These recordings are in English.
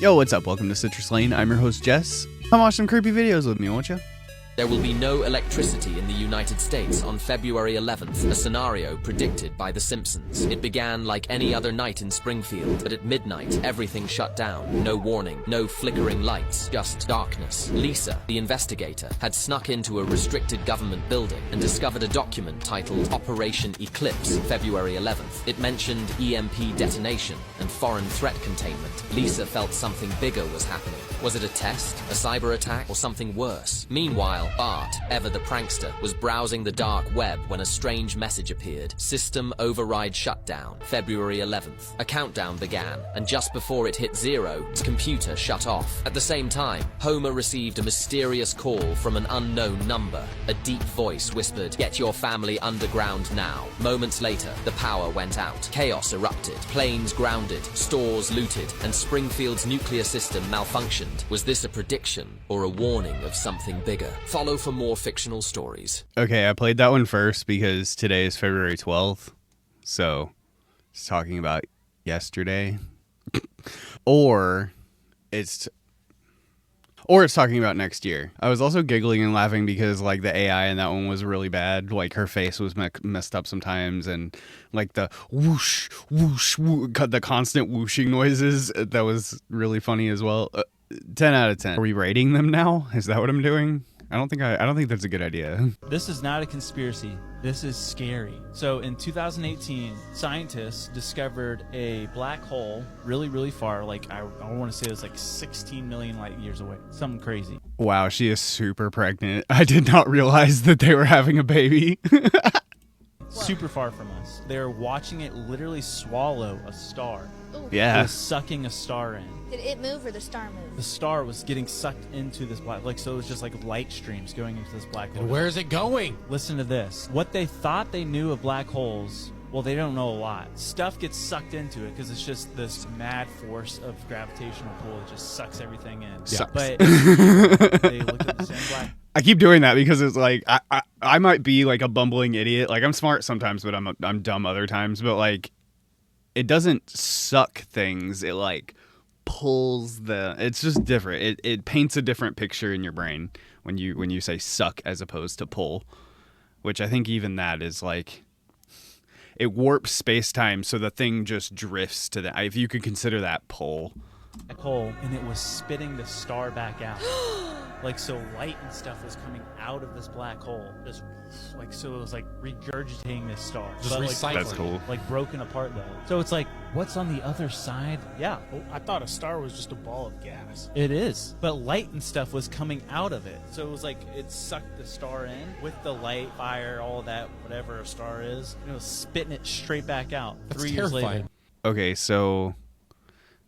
Yo, what's up? Welcome to Citrus Lane. I'm your host, Jess. Come watch some creepy videos with me, won't you? There will be no electricity in the United States on February 11th, a scenario predicted by The Simpsons. It began like any other night in Springfield, but at midnight, everything shut down. No warning, no flickering lights, just darkness. Lisa, the investigator, had snuck into a restricted government building and discovered a document titled Operation Eclipse, February 11th. It mentioned EMP detonation and foreign threat containment. Lisa felt something bigger was happening. Was it a test, a cyber attack, or something worse? Meanwhile, Bart, ever the prankster, was browsing the dark web when a strange message appeared. System override shutdown, February 11th. A countdown began, and just before it hit 0, his computer shut off. At the same time, Homer received a mysterious call from an unknown number. A deep voice whispered, "Get your family underground now." Moments later, the power went out. Chaos erupted, planes grounded, stores looted, and Springfield's nuclear system malfunctioned. Was this a prediction or a warning of something bigger? Follow for more fictional stories. Okay, I played that one first because today is February 12th. So, it's talking about yesterday. or it's talking about next year. I was also giggling and laughing because like the AI in that one was really bad. Like her face was messed up sometimes, and like the whoosh, whoosh, whoosh, the constant whooshing noises, that was really funny as well. 10 out of 10. Are we rating them now? Is that what I'm doing? I don't think that's a good idea. This is not a conspiracy. This is scary. So in 2018, scientists discovered a black hole really, really far. Like I want to say it was like 16 million light years away. Something crazy. Wow, she is super pregnant. I did not realize that they were having a baby. Super far from us. They're watching it literally swallow a star. Ooh. It Yeah. was sucking a star in. Did it move or the star move? The star was getting sucked into this black, like, so it was just like light streams going into this black hole. And where is it going? Listen to this. What they thought they knew of black holes, well, they don't know a lot. Stuff gets sucked into it because it's just this mad force of gravitational pull that just sucks everything in. Sucks. But they looked at the same black. I keep doing that because it's like I might be like a bumbling idiot. Like I'm smart sometimes, but I'm dumb other times. But like, it doesn't suck things. It like pulls it's just different. It paints a different picture in your brain when you say suck as opposed to pull, which I think even that is like, it warps space-time so the thing just drifts to the, if you could consider that pull. Black hole, and it was spitting the star back out. Like, so light and stuff was coming out of this black hole, just like, so it was like regurgitating this star. Just But, recycling. That's cool. like broken apart though. So it's like, what's on the other side? Yeah, Oh, I thought a star was just a ball of gas. it is. But light and stuff was coming out of it. So it was like it sucked the star in with the light, fire, all that, whatever a star is. And it was spitting it straight back out. That's 3 years terrifying. later. Okay, so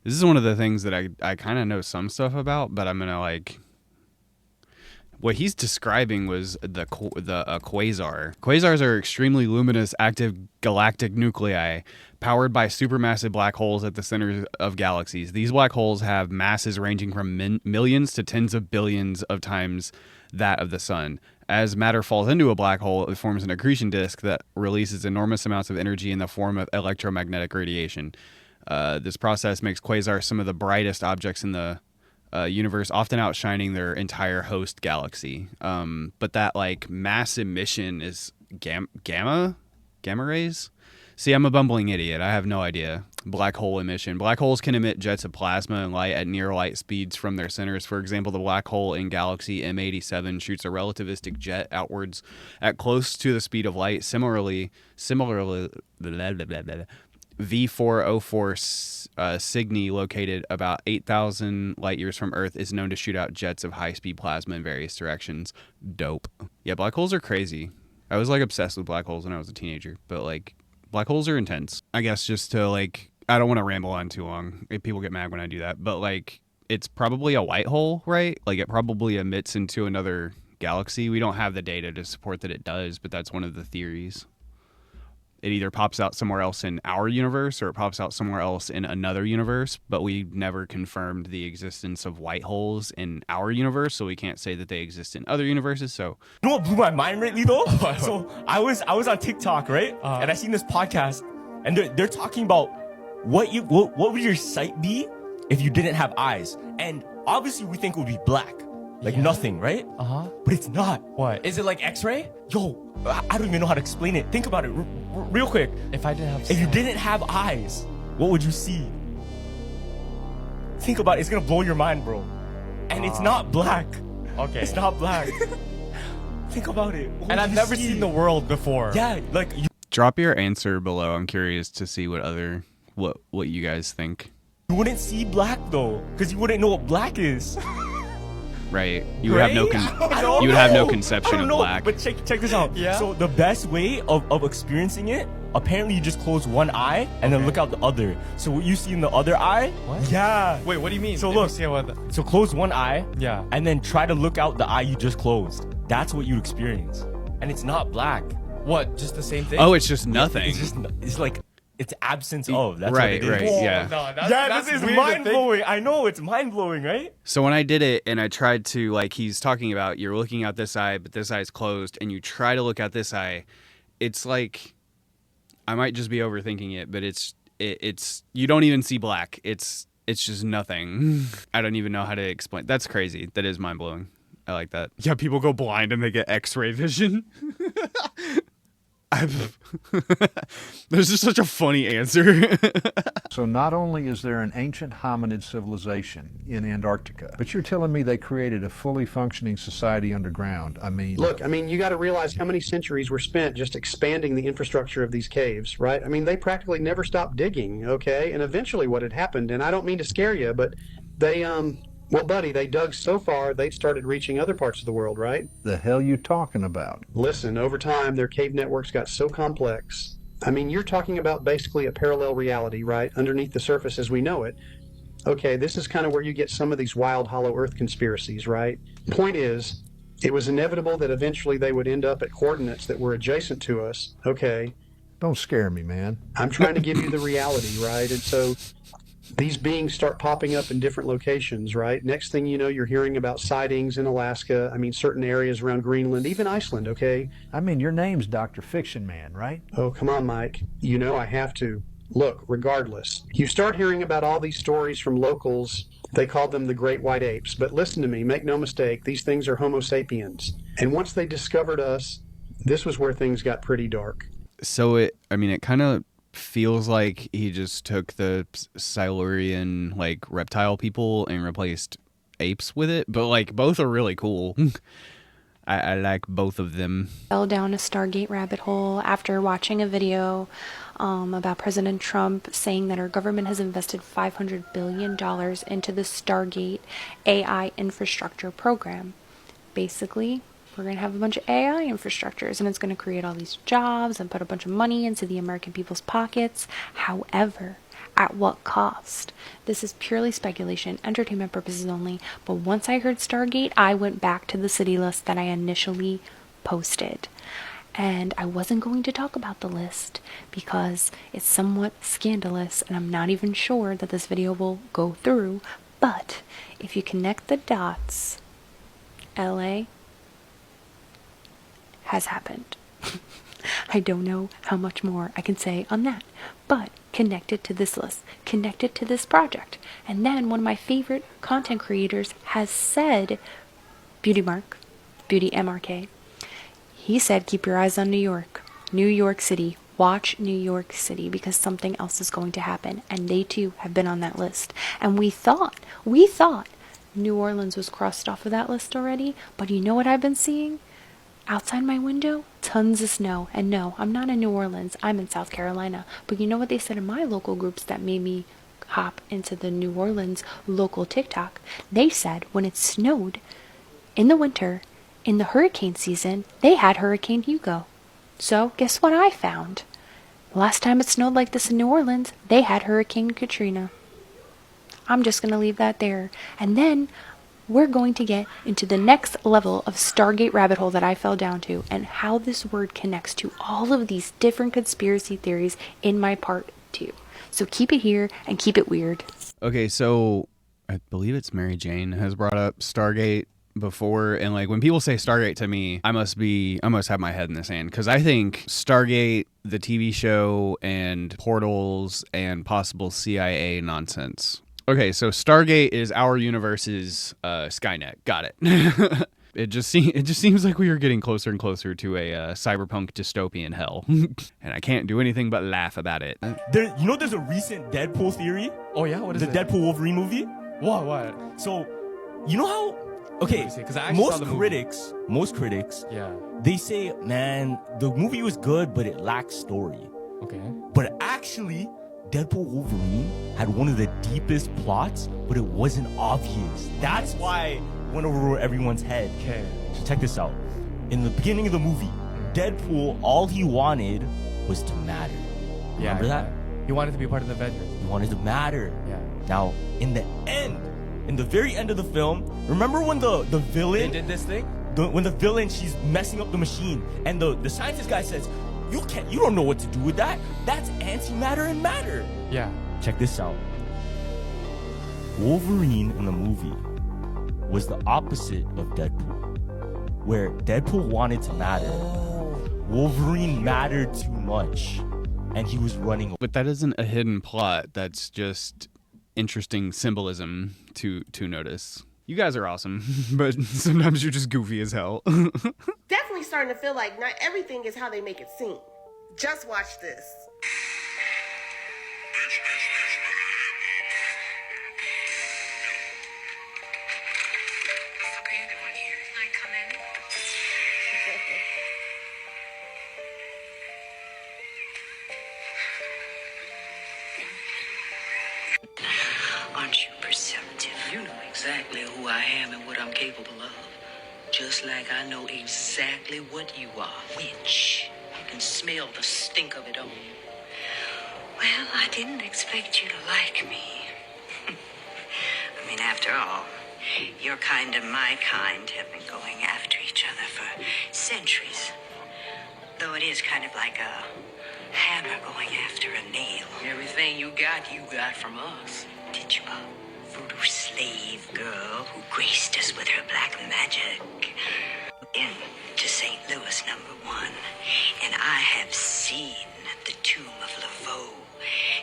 this is one of the things that I kind of know some stuff about, but I'm gonna like. What he's describing was the quasar. Quasars are extremely luminous, active galactic nuclei powered by supermassive black holes at the center of galaxies. These black holes have masses ranging from millions to tens of billions of times that of the sun. As matter falls into a black hole, it forms an accretion disk that releases enormous amounts of energy in the form of electromagnetic radiation. This process makes quasars some of the brightest objects in the universe, often outshining their entire host galaxy. But that like mass emission is gamma rays. See, I'm a bumbling idiot. I have no idea. Black hole emission. Black holes can emit jets of plasma and light at near light speeds from their centers. For example, the black hole in galaxy M87 shoots a relativistic jet outwards at close to the speed of light. Similarly, V404 Cygni, located about 8,000 light years from Earth, is known to shoot out jets of high-speed plasma in various directions. Dope. Yeah, black holes are crazy. I was like obsessed with black holes when I was a teenager, but like black holes are intense. I guess just to like, I don't want to ramble on too long. People get mad when I do that, but like, it's probably a white hole, right? Like it probably emits into another galaxy. We don't have the data to support that it does, but that's one of the theories. It either pops out somewhere else in our universe or it pops out somewhere else in another universe, but we never confirmed the existence of white holes in our universe, so we can't say that they exist in other universes. So You know what blew my mind lately though? So I was on TikTok, right? And I seen this podcast, and they're talking about what would your site be if you didn't have eyes? And obviously we think it would be black. Like nothing, right? Uh-huh. But it's not. What? Is it like X-ray? Yo, I don't even know how to explain it. Think about it real quick. If I didn't have If you didn't have eyes, what would you see? Think about it. It's gonna blow your mind, bro. And it's not black. Okay. It's not black. Think about it. What And would I've you never see? seen the world before. Yeah, like Drop your answer below. I'm curious to see what you guys think. you wouldn't see black though, because you wouldn't know what black is. Right? You would have no Right? I don't you would have no know. conception I don't of know, black. But check this out. Yeah? So the best way of experiencing it, apparently you just close one eye and then look out the other. So what you see in the other eye? What? Yeah. Wait, what do you mean? So Let me look. see what So close one eye. Yeah. And then try to look out the eye you just closed. That's what you experience. And it's not black. What? Just the same thing? Oh, it's just nothing. It's like it's absence of. That's Right, what it is. right, yeah. No, that's, Yeah, that's this is weird to mind think. blowing. I know it's mind blowing, right? So when I did it and I tried to, like, he's talking about you're looking out this eye, but this eye is closed, and you try to look out this eye, it's like, I might just be overthinking it, but it's you don't even see black. It's just nothing. I don't even know how to explain. That's crazy. That is mind blowing. I like that. Yeah, people go blind and they get X-ray vision. There's just such a funny answer. So not only is there an ancient hominid civilization in Antarctica, but you're telling me they created a fully functioning society underground. I mean... Look, you got to realize how many centuries were spent just expanding the infrastructure of these caves, right? They practically never stopped digging, okay? And eventually what had happened, and I don't mean to scare you, but they, well, buddy, they dug so far, they started reaching other parts of the world, right? The hell you talking about? Listen, over time, their cave networks got so complex. You're talking about basically a parallel reality, right? Underneath the surface as we know it. Okay, this is kind of where you get some of these wild hollow earth conspiracies, right? Point is, it was inevitable that eventually they would end up at coordinates that were adjacent to us, okay? Don't scare me, man. I'm trying to give you the reality, right? And so these beings start popping up in different locations, right? Next thing you know, you're hearing about sightings in Alaska, certain areas around Greenland, even Iceland, okay? Your name's Dr. Fiction Man, right? Oh, come on, Mike. You know I have to. Look, regardless, you start hearing about all these stories from locals. They called them the Great White Apes. But listen to me, make no mistake, these things are Homo sapiens. And once they discovered us, this was where things got pretty dark. So it kind of feels like he just took the Silurian, like, reptile people and replaced apes with it. But, like, both are really cool. I like both of them. Fell down a Stargate rabbit hole after watching a video about President Trump saying that our government has invested $500 billion into the Stargate AI infrastructure program. Basically, we're going to have a bunch of AI infrastructures and it's going to create all these jobs and put a bunch of money into the American people's pockets. However, at what cost? This is purely speculation, entertainment purposes only, but once I heard Stargate, I went back to the city list that I initially posted. And I wasn't going to talk about the list because it's somewhat scandalous and I'm not even sure that this video will go through, but if you connect the dots, LA has happened. I don't know how much more I can say on that, but connected to this list, connected to this project. And then one of my favorite content creators has said, Beauty MRK, he said, keep your eyes on New York City, watch New York City because something else is going to happen. And they too have been on that list. And we thought New Orleans was crossed off of that list already, but you know what I've been seeing? Outside my window, tons of snow. And no, I'm not in New Orleans, I'm in South Carolina. But you know what they said in my local groups that made me hop into the New Orleans local TikTok? They said when it snowed in the winter, in the hurricane season, they had Hurricane Hugo. So guess what I found? Last time it snowed like this in New Orleans, they had Hurricane Katrina. I'm just going to leave that there. And then we're going to get into the next level of Stargate rabbit hole that I fell down to and how this word connects to all of these different conspiracy theories in my part 2. So keep it here and keep it weird. Okay, so I believe it's Mary Jane has brought up Stargate before, and like when people say Stargate to me, I must have my head in the sand because I think Stargate, the TV show, and portals and possible CIA nonsense. Okay, so Stargate is our universe's Skynet. Got it. It just seems like we are getting closer and closer to a cyberpunk dystopian hell, and I can't do anything but laugh about it. There's a recent Deadpool theory. Oh yeah, what is the it? Deadpool Wolverine movie? What? So, you know how? Okay, Because I actually saw the movie. most critics, Yeah. they say, man, the movie was good, but it lacks story. Okay. But actually, Deadpool Wolverine had one of the deepest plots, but it wasn't obvious. That's why it went over everyone's head. Okay. So check this out. In the beginning of the movie, Deadpool, all he wanted was to matter. Yeah. Remember that? He wanted to be part of the Avengers. He wanted to matter. Yeah. Now, in the very end of the film, remember when the They villain, did this thing? when the villain, she's messing up the machine, and the scientist guy says, you don't know what to do with that. That's antimatter and matter. Yeah. Check this out. Wolverine in the movie was the opposite of Deadpool. Where Deadpool wanted to matter, Wolverine mattered too much, and he was running. But that isn't a hidden plot. That's just interesting symbolism to notice. You guys are awesome, but sometimes you're just goofy as hell. Definitely starting to feel like not everything is how they make it seem. Just watch this. Aren't you perceptive? You know exactly who I am and what I'm capable of. Just like I know exactly what you are. Witch. I can smell the stink of it on you. Well, I didn't expect you to like me. I mean, after all, your kind and my kind have been going after each other for centuries. Though it is kind of like a hammer going after a nail. Everything you got from us. Did you, voodoo slave girl who graced us with her black magic? Into St. Louis, #1. And I have seen the tomb of Laveau.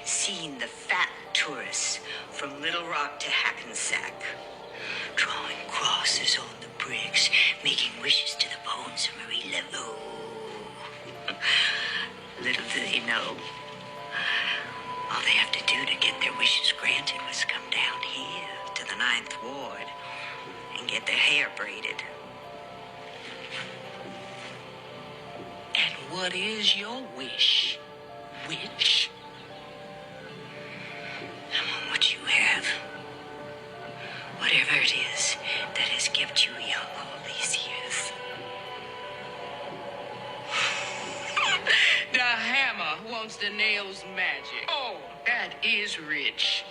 Seen the fat tourists from Little Rock to Hackensack. Drawing crosses on the bricks, making wishes to the bones of Marie Laveau. Little do they know, all they have to do to get their wishes granted was come down here to the 9th Ward and get their hair braided. And what is your wish, witch? I want what you have. Whatever it is that has kept you young all these years. The hammer wants the nails magic. Oh, that is rich.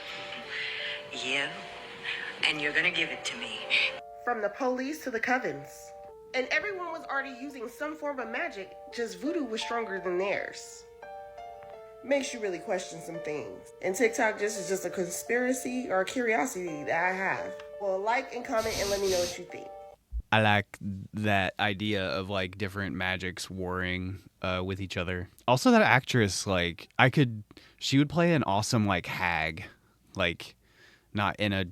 Yeah, and you're gonna give it to me. From the police to the covens. And everyone was already using some form of magic, just voodoo was stronger than theirs. Makes you really question some things. And TikTok is just a conspiracy or a curiosity that I have. Well, like and comment and let me know what you think. I like that idea of like different magics warring with each other. Also, that actress, like, she would play an awesome like hag, like not in a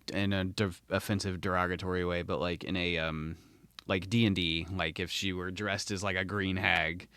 offensive derogatory way, but like in a like D&D, like if she were dressed as like a green hag.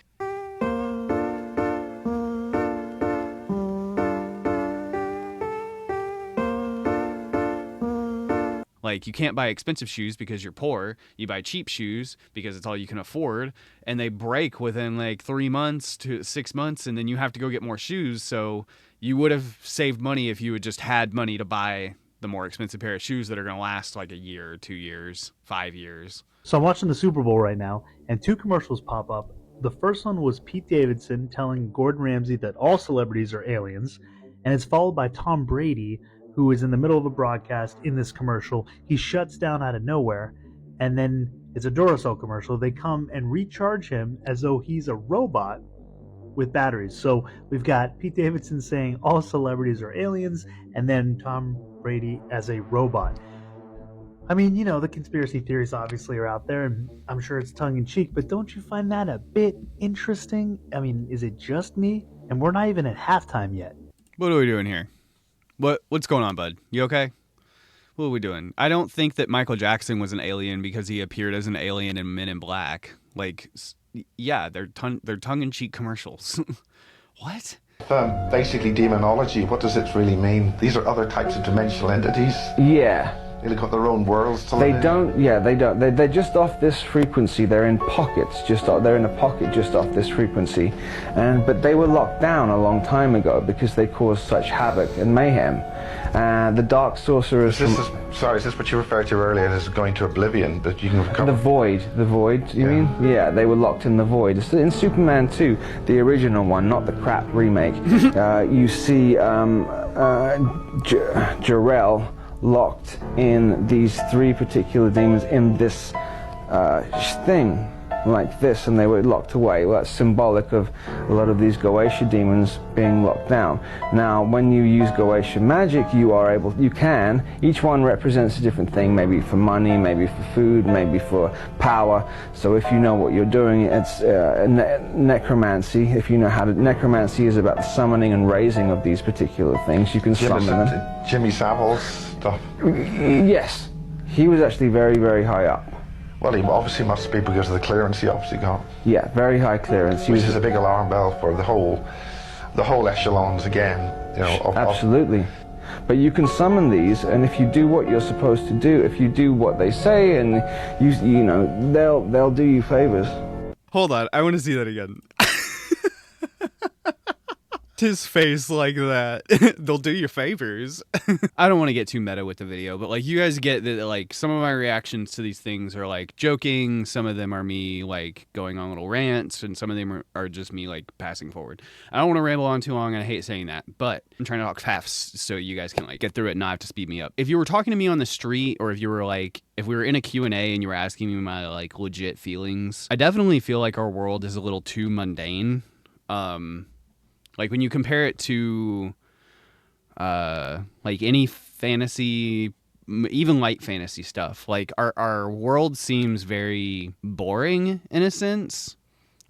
Like, you can't buy expensive shoes because you're poor. You buy cheap shoes because it's all you can afford. And they break within like 3 months to 6 months, and then you have to go get more shoes. So you would have saved money if you had just had money to buy the more expensive pair of shoes that are going to last like a year, 2 years, 5 years. So I'm watching the Super Bowl right now, and 2 commercials pop up. The first one was Pete Davidson telling Gordon Ramsay that all celebrities are aliens, and it's followed by Tom Brady, who is in the middle of a broadcast in this commercial. He shuts down out of nowhere, and then it's a Duracell commercial. They come and recharge him as though he's a robot with batteries. So we've got Pete Davidson saying all celebrities are aliens, and then Tom Brady as a robot. I mean, you know, the conspiracy theories obviously are out there, and I'm sure it's tongue-in-cheek, but don't you find that a bit interesting? I mean, is it just me? And we're not even at halftime yet. What are we doing here? What's going on, bud? You okay? What are we doing? I don't think that Michael Jackson was an alien because he appeared as an alien in Men in Black. Like, yeah, they're tongue-in-cheek commercials. What? Basically, demonology. What does it really mean? These are other types of dimensional entities. Yeah. They've got their own worlds to live They in. don't. Yeah, they don't. They're just off this frequency. They're in pockets. They're in a pocket just off this frequency, but they were locked down a long time ago because they caused such havoc and mayhem. The Dark Sorcerers. Is this what you referred to earlier as going to oblivion? But you can recover. The void. You mean? Yeah, they were locked in the void. It's in Superman 2, the original one, not the crap remake. You see Jor-El locked in these 3 particular demons in this thing like this, and they were locked away. Well, that's symbolic of a lot of these Goetia demons being locked down. Now, when you use Goetia magic, each one represents a different thing, maybe for money, maybe for food, maybe for power. So if you know what you're doing, it's necromancy. If you know how to, necromancy is about the summoning and raising of these particular things. You can summon them. Jimmy Savile's stuff? Yes. He was actually very, very high up. Well, he obviously must be because of the clearance he obviously got. Yeah, very high clearance. Which is a big alarm bell for the whole echelons again. You know. Absolutely. But you can summon these, and if you do what you're supposed to do, if you do what they say, and you know, they'll do you favors. Hold on, I want to see that again. His face like that. They'll do you favors. I don't want to get too meta with the video, but like you guys get that, like some of my reactions to these things are like joking, some of them are me like going on little rants, and some of them are just me like passing forward. I don't want to ramble on too long, and I hate saying that, but I'm trying to talk fast so you guys can like get through it and not have to speed me up. If you were talking to me on the street, or if you were like, if we were in a Q&A and you were asking me my like legit feelings, I definitely feel like our world is a little too mundane. Like when you compare it to like any fantasy, even light fantasy stuff, like our world seems very boring in a sense.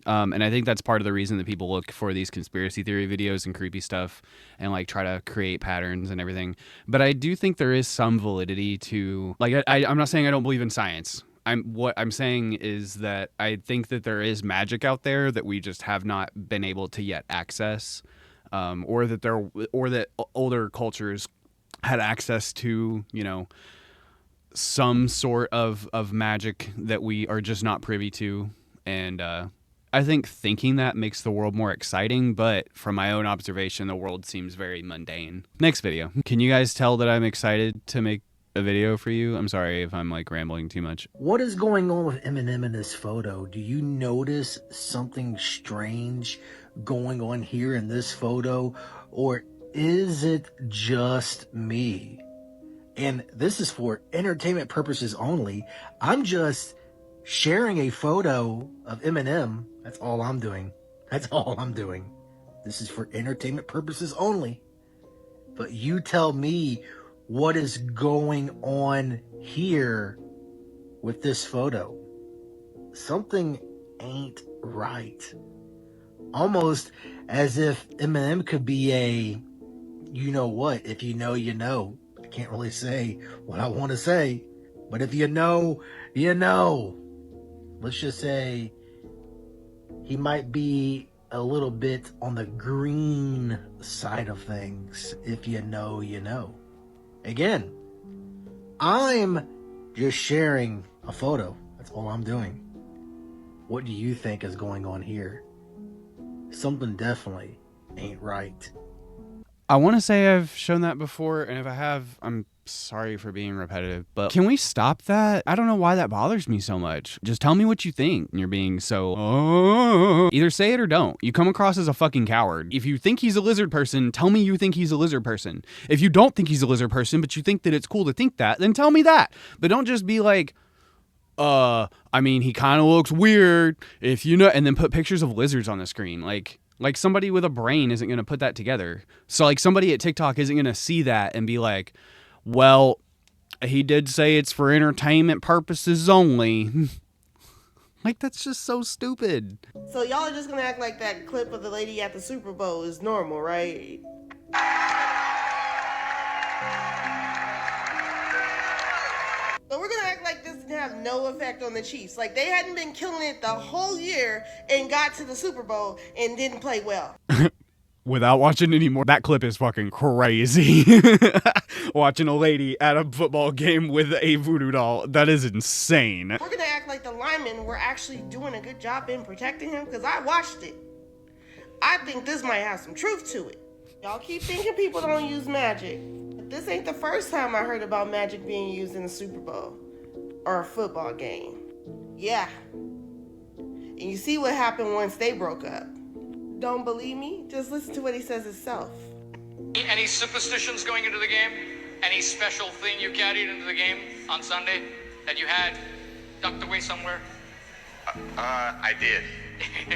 And I think that's part of the reason that people look for these conspiracy theory videos and creepy stuff and like try to create patterns and everything. But I do think there is some validity to, like, I'm not saying I don't believe in science. What I'm saying is that I think that there is magic out there that we just have not been able to yet access, or that older cultures had access to, you know, some sort of magic that we are just not privy to. And I think thinking that makes the world more exciting, but from my own observation, the world seems very mundane. Next video. Can you guys tell that I'm excited to make a video for you? I'm sorry if I'm like rambling too much. What is going on with Eminem in this photo? Do you notice something strange going on here in this photo, or is it just me? And this is for entertainment purposes only. I'm just sharing a photo of Eminem. That's all I'm doing. That's all I'm doing. This is for entertainment purposes only. But you tell me what is going on here with this photo. Something ain't right. Almost as if Eminem could be a, you know what, if you know, you know. I can't really say what I want to say, but if you know, you know. Let's just say he might be a little bit on the green side of things. If you know, you know. Again, I'm just sharing a photo. That's all I'm doing. What do you think is going on here? Something definitely ain't right. I want to say I've shown that before, and if I have, I'm sorry for being repetitive, but can we stop that? I don't know why that bothers me so much. Just tell me what you think. You're being so... Either say it or don't. You come across as a fucking coward. If you think he's a lizard person, tell me you think he's a lizard person. If you don't think he's a lizard person, but you think that it's cool to think that, then tell me that. But don't just be like, I mean, he kind of looks weird, if you know, and then put pictures of lizards on the screen. Like somebody with a brain isn't going to put that together. So like somebody at TikTok isn't going to see that and be like, well, he did say it's for entertainment purposes only. Like, that's just so stupid. So y'all are just gonna act like that clip of the lady at the Super Bowl is normal, right? have no effect on the Chiefs. Like, they hadn't been killing it the whole year and got to the Super Bowl and didn't play well. Without watching anymore, that clip is fucking crazy. Watching a lady at a football game with a voodoo doll, that is insane. We're gonna act like the linemen were actually doing a good job in protecting him, because I watched it. I think this might have some truth to it. Y'all keep thinking people don't use magic. But this ain't the first time I heard about magic being used in a Super Bowl or a football game. Yeah. And you see what happened once they broke up. Don't believe me? Just listen to what he says himself. Any superstitions going into the game? Any special thing you carried into the game on Sunday that you had tucked away somewhere? I did.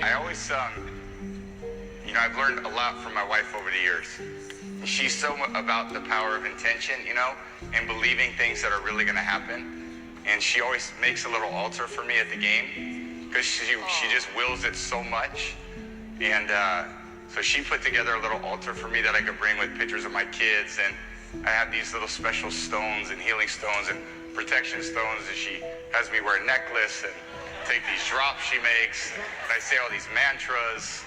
I always sung. You know, I've learned a lot from my wife over the years. She's so about the power of intention, you know, and believing things that are really going to happen. And she always makes a little altar for me at the game because she just wills it so much. And so she put together a little altar for me that I could bring with pictures of my kids. And I have these little special stones and healing stones and protection stones. And she has me wear a necklace and take these drops she makes. And I say all these mantras.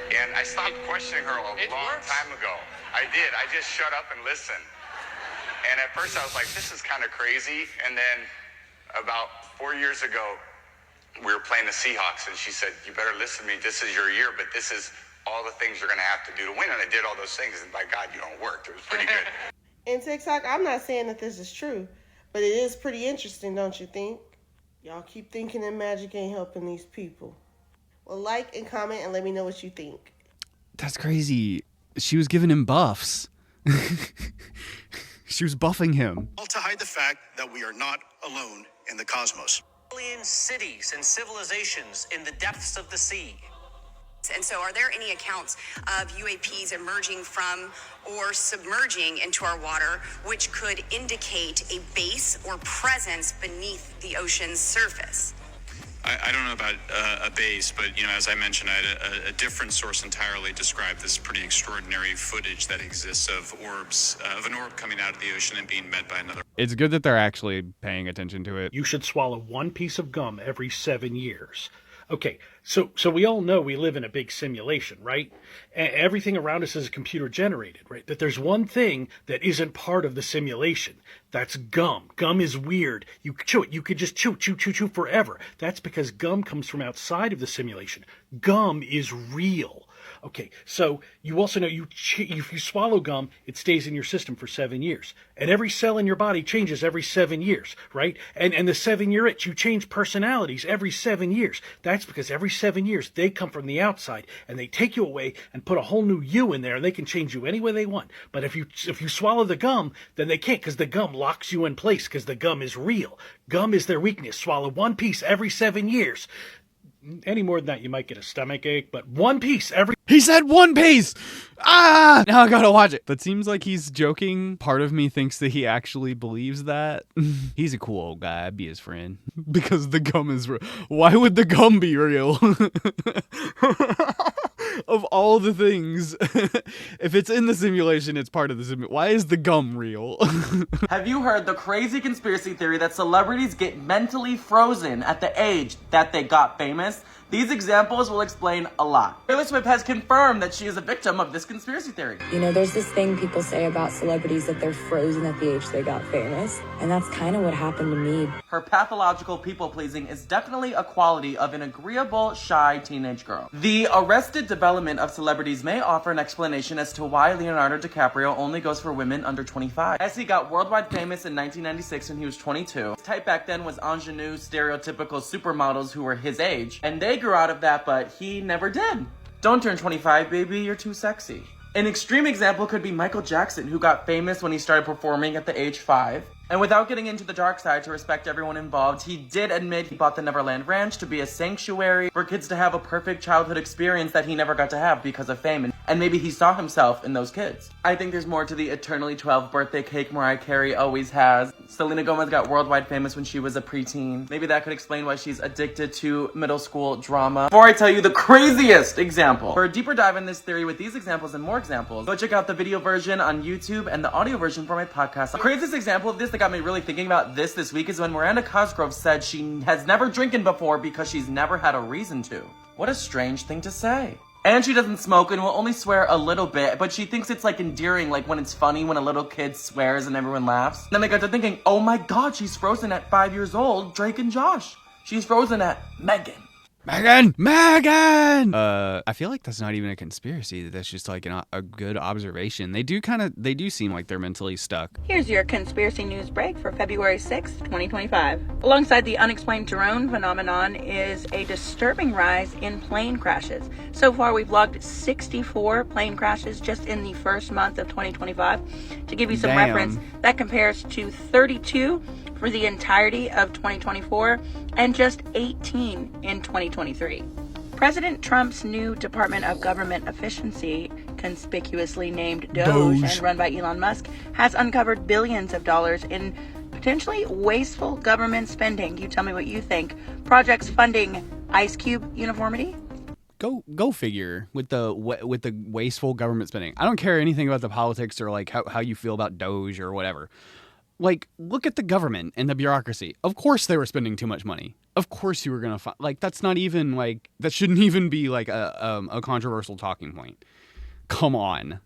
And I stopped questioning her a long time ago. I did. I just shut up and listened. And at first I was like, this is kind of crazy. And then about 4 years ago, we were playing the Seahawks, and she said, you better listen to me. This is your year, but this is all the things you're going to have to do to win. And I did all those things, and by God, you don't work. It was pretty good. And TikTok, I'm not saying that this is true, but it is pretty interesting, don't you think? Y'all keep thinking that magic ain't helping these people. Well, like and comment and let me know what you think. That's crazy. She was giving him buffs. She was buffing him. All to hide the fact that we are not alone in the cosmos. Alien cities and civilizations in the depths of the sea. And so are there any accounts of UAPs emerging from or submerging into our water which could indicate a base or presence beneath the ocean's surface? I don't know about a base, but, you know, as I mentioned, I had a different source entirely describe this pretty extraordinary footage that exists of orbs, of an orb coming out of the ocean and being met by another. It's good that they're actually paying attention to it. You should swallow one piece of gum every 7 years. Okay, so we all know we live in a big simulation, right? Everything around us is computer generated, right? But there's one thing that isn't part of the simulation. That's gum. Gum is weird. You chew it. You could just chew forever. That's because gum comes from outside of the simulation. Gum is real. Okay, so you also know if you swallow gum, it stays in your system for 7 years. And every cell in your body changes every 7 years, right? And the 7-year itch, you change personalities every 7 years. That's because every 7 years they come from the outside and they take you away and put a whole new you in there and they can change you any way they want. But if you swallow the gum, then they can't because the gum locks you in place because the gum is real. Gum is their weakness. Swallow one piece every 7 years. Any more than that, you might get a stomach ache, but one piece every... He said one piece! Ah! Now I gotta watch it. That seems like he's joking. Part of me thinks that he actually believes that. He's a cool old guy. I'd be his friend. Because the gum is real. Why would the gum be real? Of all the things. If it's in the simulation, it's part of the simulation. Why is the gum real? Have you heard the crazy conspiracy theory that celebrities get mentally frozen at the age that they got famous? These examples will explain a lot. Taylor Swift has confirmed that she is a victim of this conspiracy theory. You know, there's this thing people say about celebrities that they're frozen at the age they got famous, and that's kind of what happened to me. Her pathological people-pleasing is definitely a quality of an agreeable, shy teenage girl. The arrested development of celebrities may offer an explanation as to why Leonardo DiCaprio only goes for women under 25. As he got worldwide famous in 1996 when he was 22. His type back then was ingenue, stereotypical supermodels who were his age, and they grew out of that, but he never did. Don't turn 25, baby, you're too sexy. An extreme example could be Michael Jackson, who got famous when he started performing at the age 5. And without getting into the dark side to respect everyone involved, he did admit he bought the Neverland Ranch to be a sanctuary for kids to have a perfect childhood experience that he never got to have because of fame. And maybe he saw himself in those kids. I think there's more to the eternally 12 birthday cake Mariah Carey always has. Selena Gomez got worldwide famous when she was a preteen. Maybe that could explain why she's addicted to middle school drama. Before I tell you the craziest example, for a deeper dive in this theory with these examples and more examples, go check out the video version on YouTube and the audio version for my podcast. The craziest example of this that got me really thinking about this week is when Miranda Cosgrove said she has never drinking before because she's never had a reason to. What a strange thing to say. And she doesn't smoke and will only swear a little bit, but she thinks it's like endearing, like when it's funny when a little kid swears and everyone laughs. Then I got to thinking, oh my god, she's frozen at 5 years old, Drake and Josh. She's frozen at Megan. Megan! I feel like that's not even a conspiracy. That's just like a good observation. They do seem like they're mentally stuck. Here's your conspiracy news break for February 6th, 2025. Alongside the unexplained drone phenomenon is a disturbing rise in plane crashes. So far, we've logged 64 plane crashes just in the first month of 2025. To give you some reference, that compares to 32 for the entirety of 2024 and just 18 in 2023. President Trump's new Department of Government Efficiency, conspicuously named Doge and run by Elon Musk, has uncovered billions of dollars in potentially wasteful government spending. You tell me what you think. Projects funding Ice Cube uniformity? Go figure with the wasteful government spending. I don't care anything about the politics or like how you feel about Doge or whatever. Like, look at the government and the bureaucracy. Of course they were spending too much money. Of course you were going to find... Like, that's not even, like... That shouldn't even be, like, a controversial talking point. Come on.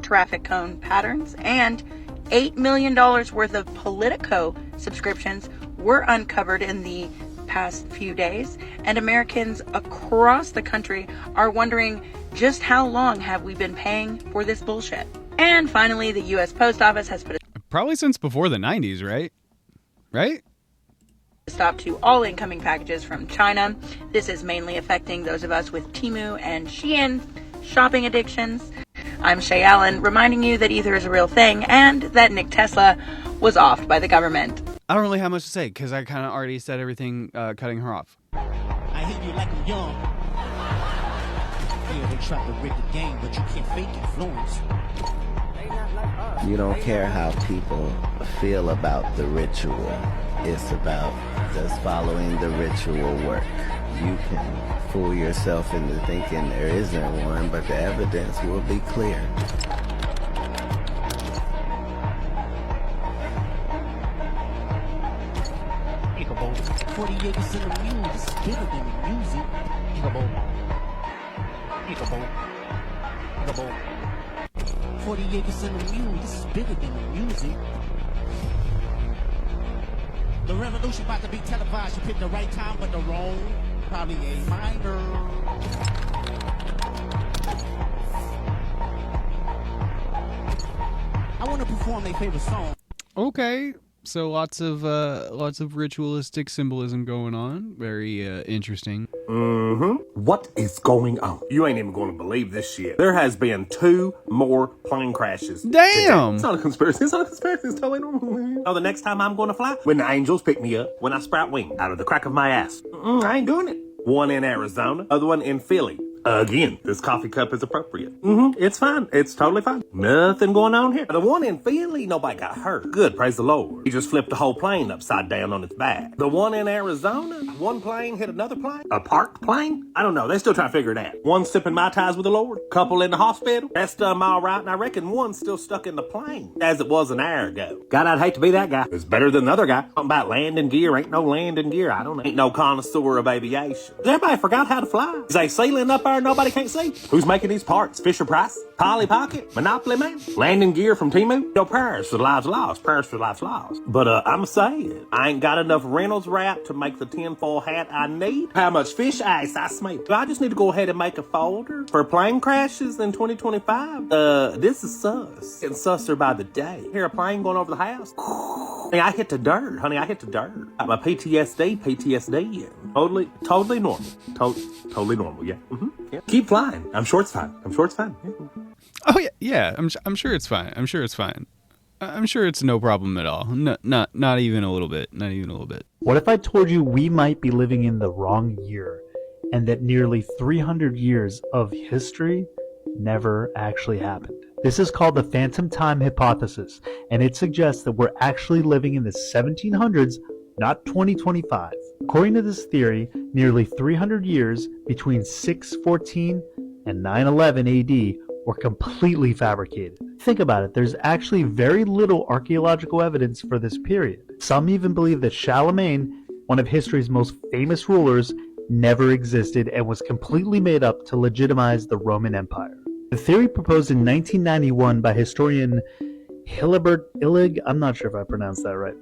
Traffic cone patterns and $8 million worth of Politico subscriptions were uncovered in the past few days. And Americans across the country are wondering just how long have we been paying for this bullshit. And finally, the U.S. Post Office has put a probably since before the 90s, right? Right? Stop to all incoming packages from China. This is mainly affecting those of us with Temu and Shein shopping addictions. I'm Shay Allen, reminding you that Ether is a real thing and that Nick Tesla was offed by the government. I don't really have much to say because I kind of already said everything cutting her off. I hit you like I'm young. Yeah, they try to rig the game, but you can't fake influence. You don't care how people feel about the ritual. It's about just following the ritual work. You can fool yourself into thinking there isn't one, but the evidence will be clear. Peekaboo. 40 acres in the mule is bigger than the music. Peekaboo. Peekaboo. Peekaboo. 40 acres in the mule, this is bigger than the music. The revolution about to be televised. You picked the right time, but the wrong. Probably a minor. I want to perform their favorite song. Okay, so lots of ritualistic symbolism going on. Very interesting. What is going on? You ain't even going to believe this shit. There has been 2 more plane crashes. Damn! Today. It's not a conspiracy. It's not a conspiracy. It's totally normal. Oh, the next time I'm going to fly? When the angels pick me up. When I sprout wings out of the crack of my ass. I ain't doing it. One in Arizona. Other one in Philly. Again, this coffee cup is appropriate. It's fine. It's totally fine. Nothing going on here. The one in Philly, nobody got hurt. Good, praise the Lord. He just flipped the whole plane upside down on its back. The one in Arizona, one plane hit another plane? A parked plane? I don't know. They're still trying to figure it out. One sipping Mai Tais with the Lord. Couple in the hospital. That's done all right, and I reckon one's still stuck in the plane, as it was an hour ago. God, I'd hate to be that guy. It's better than the other guy. Something about landing gear. Ain't no landing gear. I don't know. Ain't no connoisseur of aviation. Everybody forgot how to fly. Is they ceiling up there nobody can't see? Who's making these parts? Fisher Price? Polly Pocket? Monopoly Man? Landing gear from Temu? No prayers for lives lost. Prayers for lives lost. But I'm saying, I ain't got enough Reynolds wrap to make the tinfoil hat I need. How much fish ice I smell. Do I just need to go ahead and make a folder for plane crashes in 2025? This is sus. Getting susser by the day. Hear a plane going over the house? Honey, I hit the dirt. Honey, I hit the dirt. Got my PTSD. Totally normal. Totally normal, yeah. Yeah. Keep flying. I'm sure it's fine. Yeah. Oh yeah. I'm sure it's fine. I'm sure it's no problem at all. Not even a little bit. Not even a little bit. What if I told you we might be living in the wrong year, and that nearly 300 years of history never actually happened? This is called the phantom time hypothesis, and it suggests that we're actually living in the 1700s, not 2025. According to this theory, nearly 300 years between 614 and 911 AD or completely fabricated. Think about it, there's actually very little archaeological evidence for this period. Some even believe that Charlemagne, one of history's most famous rulers, never existed and was completely made up to legitimize the Roman Empire. The theory proposed in 1991 by historian Hilibert Illig, I'm not sure if I pronounced that right,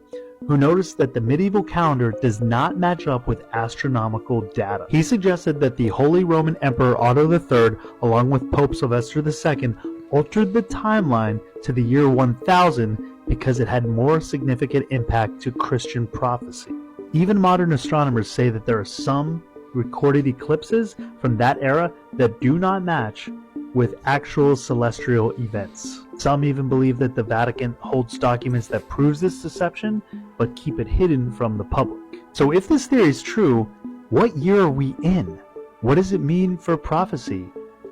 who noticed that the medieval calendar does not match up with astronomical data. He suggested that the Holy Roman Emperor Otto III, along with Pope Sylvester II, altered the timeline to the year 1000 because it had more significant impact to Christian prophecy. Even modern astronomers say that there are some recorded eclipses from that era that do not match with actual celestial events. Some even believe that the Vatican holds documents that proves this deception, but keep it hidden from the public. So if this theory is true, what year are we in? What does it mean for prophecy?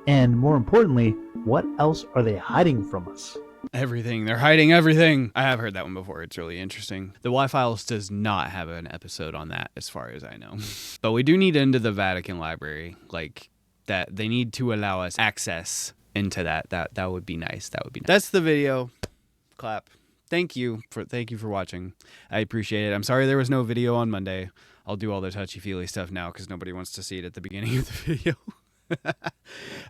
And more importantly, what else are they hiding from us? Everything. They're hiding everything. I have heard that one before. It's really interesting. The Y-Files does not have an episode on that as far as I know. But we do need into the Vatican Library. Like, that they need to allow us access into that. That would be nice. That would be nice. That's the video. Clap. Thank you for watching. I appreciate it. I'm sorry there was no video on Monday. I'll do all the touchy-feely stuff now because nobody wants to see it at the beginning of the video.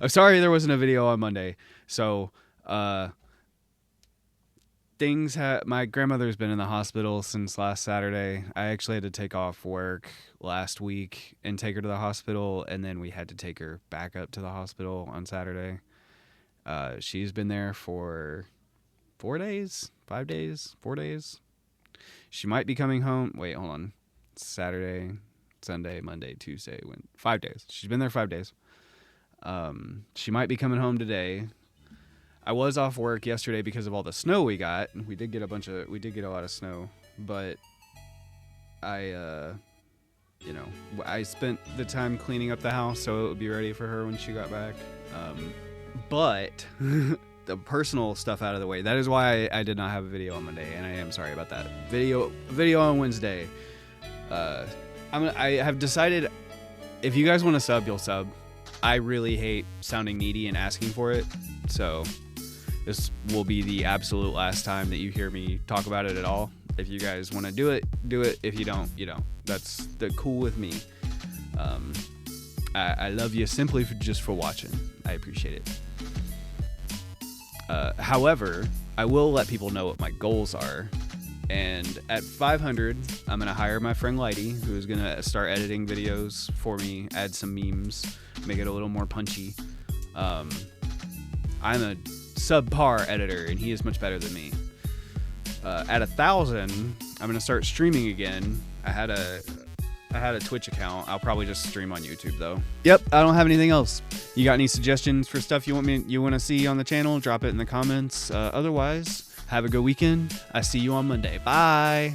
I'm sorry there wasn't a video on Monday. So, my grandmother's been in the hospital since last Saturday. I actually had to take off work last week and take her to the hospital, and then we had to take her back up to the hospital on Saturday. She's been there for 4 days, 5 days, 4 days. She might be coming home. Wait, hold on. Saturday, Sunday, Monday, Tuesday, 5 days. She's been there 5 days. She might be coming home today. I was off work yesterday because of all the snow we got. We did get a lot of snow, but I spent the time cleaning up the house so it would be ready for her when she got back. But the personal stuff out of the way. That is why I did not have a video on Monday, and I am sorry about that. Video on Wednesday. I have decided if you guys want to sub, you'll sub. I really hate sounding needy and asking for it, so this will be the absolute last time that you hear me talk about it at all. If you guys want to do it, do it. If you don't, you don't. That's cool with me. I love you simply just for watching. I appreciate it. However, I will let people know what my goals are. And at 500, I'm going to hire my friend Lighty, who's going to start editing videos for me, add some memes, make it a little more punchy. I'm a subpar editor, and he is much better than me. At 1,000, I'm going to start streaming again. I had a Twitch account. I'll probably just stream on YouTube, though. Yep, I don't have anything else. You got any suggestions for stuff you want to see on the channel? Drop it in the comments. Otherwise, have a good weekend. I see you on Monday. Bye.